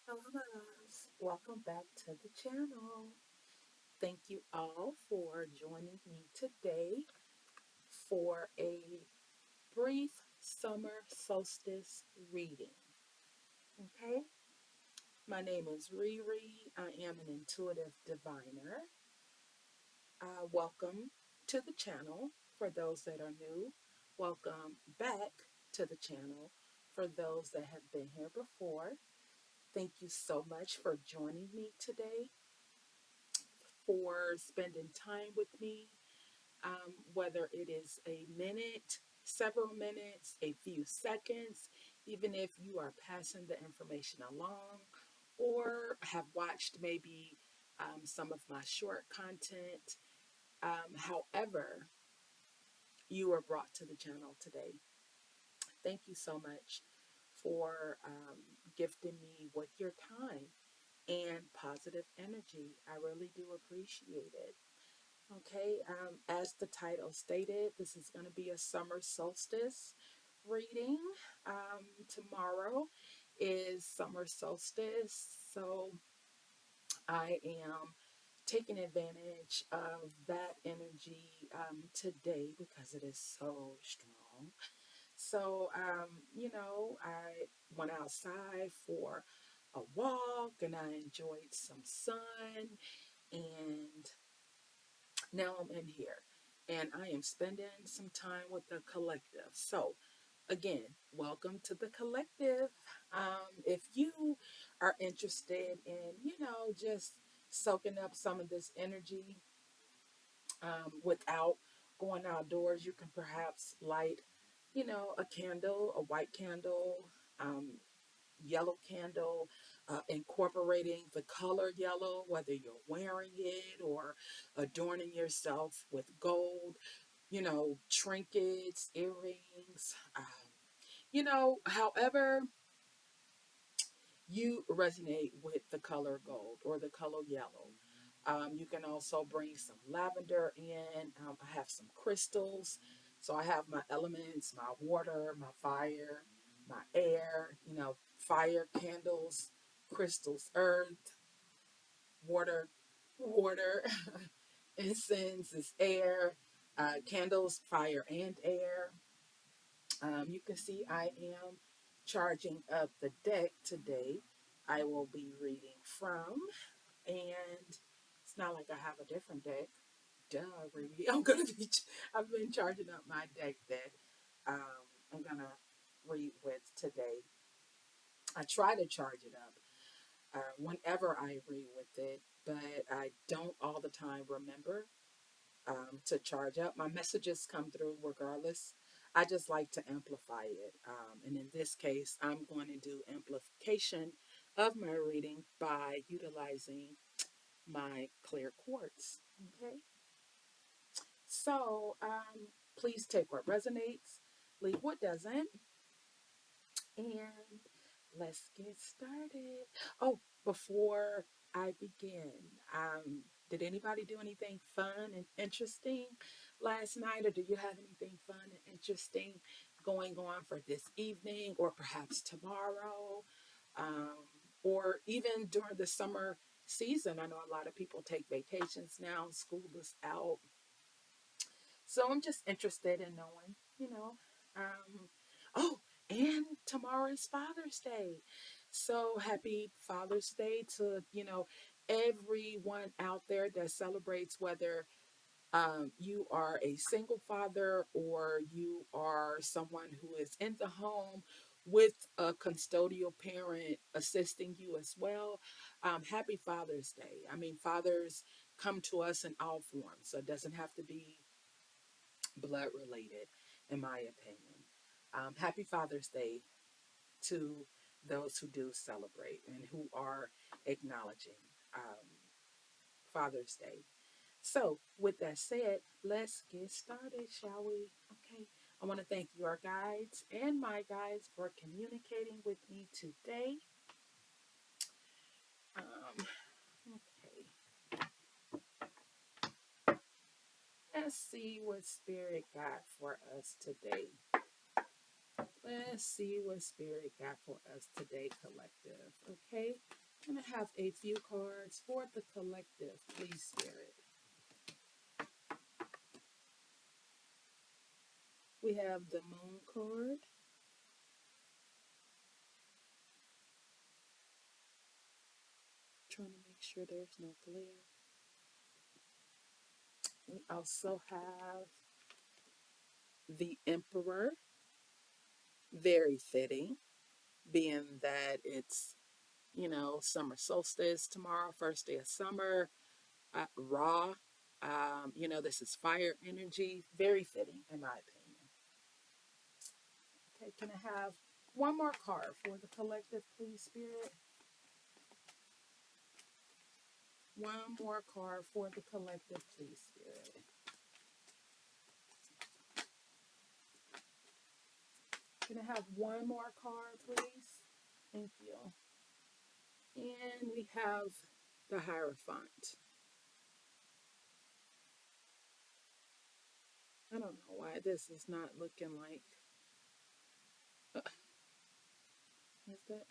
Hello, loves. Welcome back to the channel. Thank you all for joining me today for a brief summer solstice reading. Okay, my name is Riri. I am an intuitive diviner. Welcome to the channel for those that are new. Welcome back to the channel for those that have been here before. Thank you so much for joining me today, for spending time with me, whether it is a minute, several minutes, a few seconds, even if you are passing the information along or have watched maybe some of my short content. However, you were brought to the channel today. Thank you so much for gifting me with your time and positive energy. I really do appreciate it. Okay, as the title stated, this is going to be a summer solstice reading. Tomorrow is summer solstice, so I am taking advantage of that energy today because it is so strong. So, I went outside for a walk and I enjoyed some sun, and now I'm in here and I am spending some time with the collective. So, again, welcome to the collective. If you are interested in, just soaking up some of this energy without going outdoors, you can perhaps light, a candle, a white candle, yellow candle, incorporating the color yellow, whether you're wearing it or adorning yourself with gold, trinkets, earrings, however you resonate with the color gold or the color yellow. You can also bring some lavender in. I have some crystals. So I have my elements, my water, my fire, my air, fire, candles, crystals, earth, water, incense is air, candles, fire, and air. You can see I am charging up the deck today. I will be reading from, and it's not like I have a different deck. Duh, really. I've been charging up my deck I'm gonna read with today. I try to charge it up whenever I read with it, but I don't all the time remember to charge up. My messages come through regardless. I just like to amplify it. And in this case, I'm going to do amplification of my reading by utilizing my clear quartz. Okay. So please take what resonates, leave what doesn't, and let's get started. Oh, before I begin, did anybody do anything fun and interesting last night, or do you have anything fun and interesting going on for this evening, or perhaps tomorrow, or even during the summer season? I know a lot of people take vacations now, school is out. So I'm just interested in knowing, oh, and tomorrow is Father's Day. So happy Father's Day to, everyone out there that celebrates, whether you are a single father or you are someone who is in the home with a custodial parent assisting you as well. Happy Father's Day. I mean, fathers come to us in all forms, so it doesn't have to be blood related, in my opinion. Happy Father's Day to those who do celebrate and who are acknowledging Father's Day. So, with that said, let's get started, shall we? Okay. I want to thank your guides and my guides for communicating with me today. Okay. Let's see what Spirit got for us today. Let's see what Spirit got for us today, collective. Okay. Can I have a few cards for the collective, please, Spirit? We have the Moon card. Trying to make sure there's no glare. We also have the Emperor. Very fitting, being that it's, summer solstice tomorrow, first day of summer, raw. This is fire energy. Very fitting, in my opinion. Okay, can I have one more card for the collective, please, Spirit? One more card for the collective, please, Spirit. Can I have one more card, please? Thank you. And we have the Hierophant. I don't know why this is not looking like. Is that?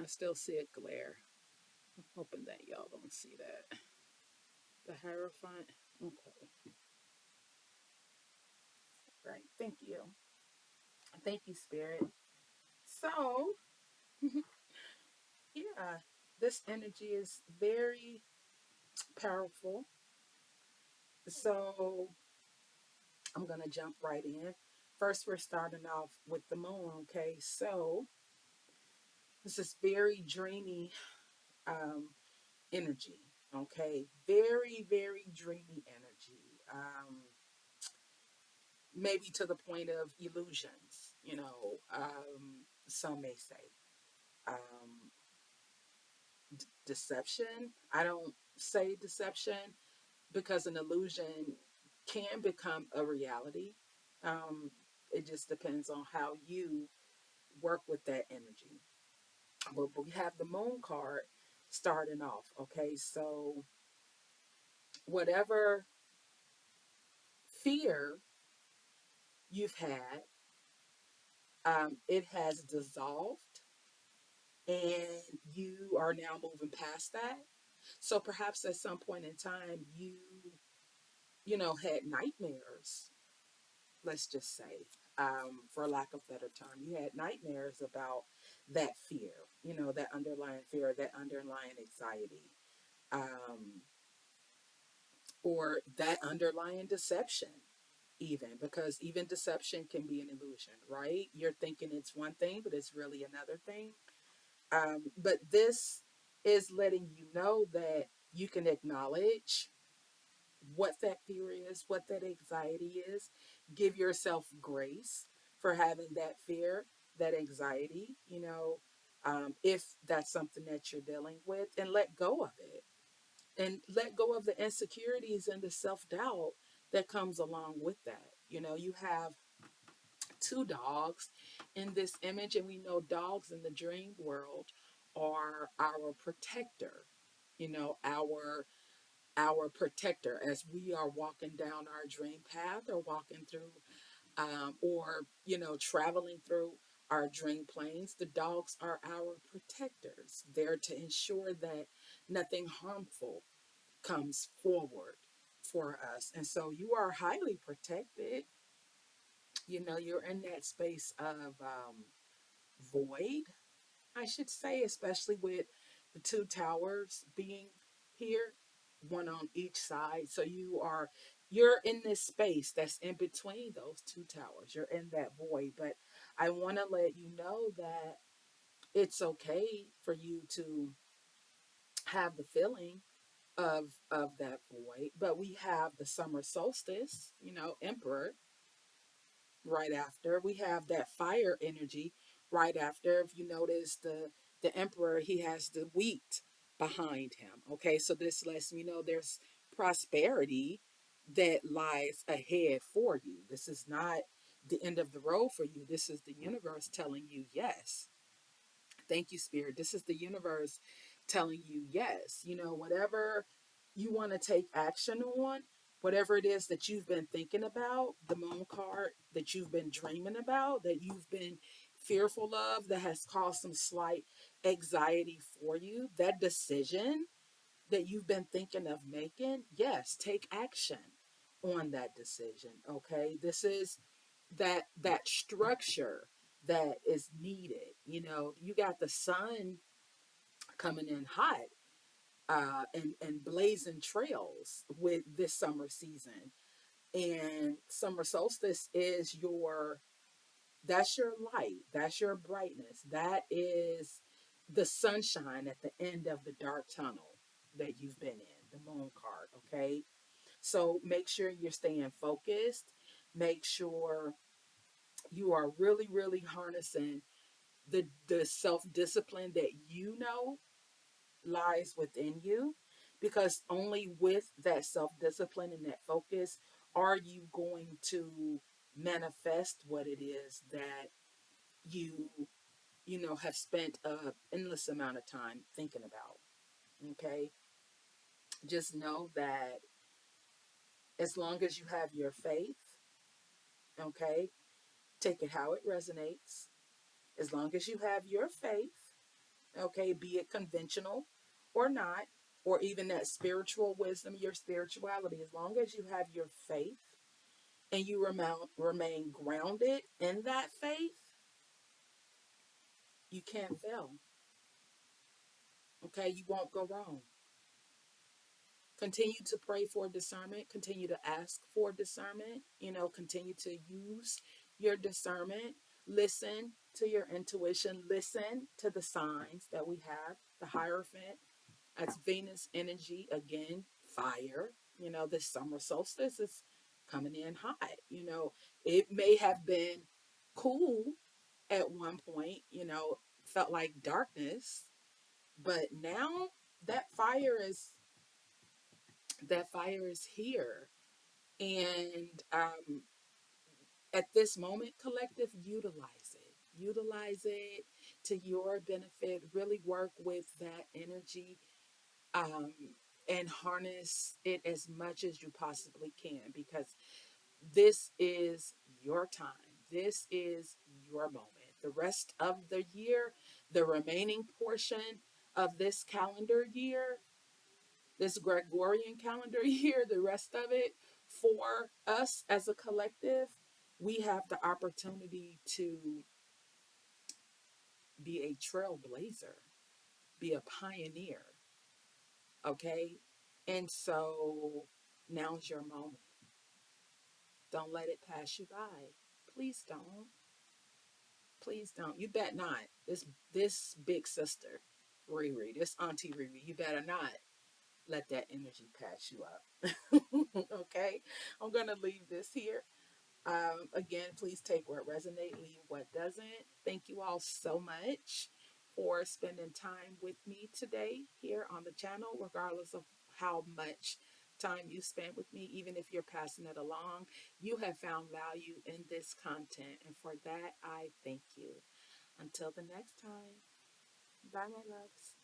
I still see a glare. I'm hoping that y'all don't see that. The Hierophant. Okay. Right. Thank you. Thank you, Spirit. So, yeah, this energy is very powerful. So, I'm going to jump right in. First, we're starting off with the moon, okay? So, this is very dreamy um, energy, okay? Very, very dreamy energy. Maybe to the point of illusions, some may say. Um, Deception. I don't say deception because an illusion can become a reality. Um, it just depends on how you work with that energy. But we have the moon card starting off. Okay, so whatever fear you've had, it has dissolved and you are now moving past that. So perhaps at some point in time, had nightmares, let's just say, for lack of better term. You had nightmares about that fear, that underlying fear, that underlying anxiety, um, or that underlying deception, even because even deception can be an illusion, right? You're thinking it's one thing, but it's really another thing. But this is letting you know that you can acknowledge what that fear is, what that anxiety is. Give yourself grace for having that fear, that anxiety, if that's something that you're dealing with, and let go of it. And let go of the insecurities and the self doubt that comes along with that. You have two dogs in this image, and we know dogs in the dream world are our protector, our protector as we are walking down our dream path or walking through or traveling through our dream planes. The dogs are our protectors. They're to ensure that nothing harmful comes forward for us. And so you are highly protected. You're in that space of void, I should say, especially with the two towers being here, one on each side. So you're in this space that's in between those two towers. You're in that void. But I want to let you know that it's okay for you to have the feeling of that void. But we have the summer solstice, emperor right after. We have that fire energy right after. If you notice the emperor, he has the wheat behind him. Okay, so this lets me know there's prosperity that lies ahead for you. This is not the end of the road for you. This is the universe telling you yes. Thank you, Spirit. This is the universe telling you yes. Whatever you want to take action on, whatever it is that you've been thinking about, the moon card that you've been dreaming about, that you've been fearful of, that has caused some slight anxiety for you, that decision that you've been thinking of making, yes, take action on that decision. Okay. This is that structure that is needed. You know, you got the sun coming in hot, and blazing trails with this summer season. And summer solstice is that's your light, that's your brightness, that is the sunshine at the end of the dark tunnel that you've been in, the moon card. Okay. So make sure you're staying focused. Make sure you are really, really harnessing the self-discipline that you know lies within you, because only with that self-discipline and that focus are you going to manifest what it is that you have spent a endless amount of time thinking about. Okay. Just know that as long as you have your faith, okay, take it how it resonates. As long as you have your faith, okay, be it conventional or not, or even that spiritual wisdom, your spirituality, as long as you have your faith and you remain grounded in that faith, you can't fail. Okay, you won't go wrong. Continue to pray for discernment, continue to ask for discernment, continue to use your discernment, listen to your intuition, listen to the signs that we have. The Hierophant, that's Venus energy again, fire. This summer solstice is coming in hot. It may have been cool at one point, felt like darkness, but now that fire is that fire is here. And at this moment, collective, utilize it to your benefit. Really work with that energy, um, and harness it as much as you possibly can, because this is your time. This is your moment. The rest of the year, the remaining portion of this calendar year, this Gregorian calendar year, the rest of it, for us as a collective, we have the opportunity to be a trailblazer, be a pioneer. Okay. And so now's your moment. Don't let it pass you by. Please don't. Please don't. You bet not. This big sister, Riri, this auntie Riri, you better not let that energy pass you up. Okay. I'm gonna leave this here. Again, please take what resonates, leave what doesn't. Thank you all so much for spending time with me today here on the channel, regardless of how much time you spent with me. Even if you're passing it along, you have found value in this content, and for that I thank you. Until the next time, bye, my loves.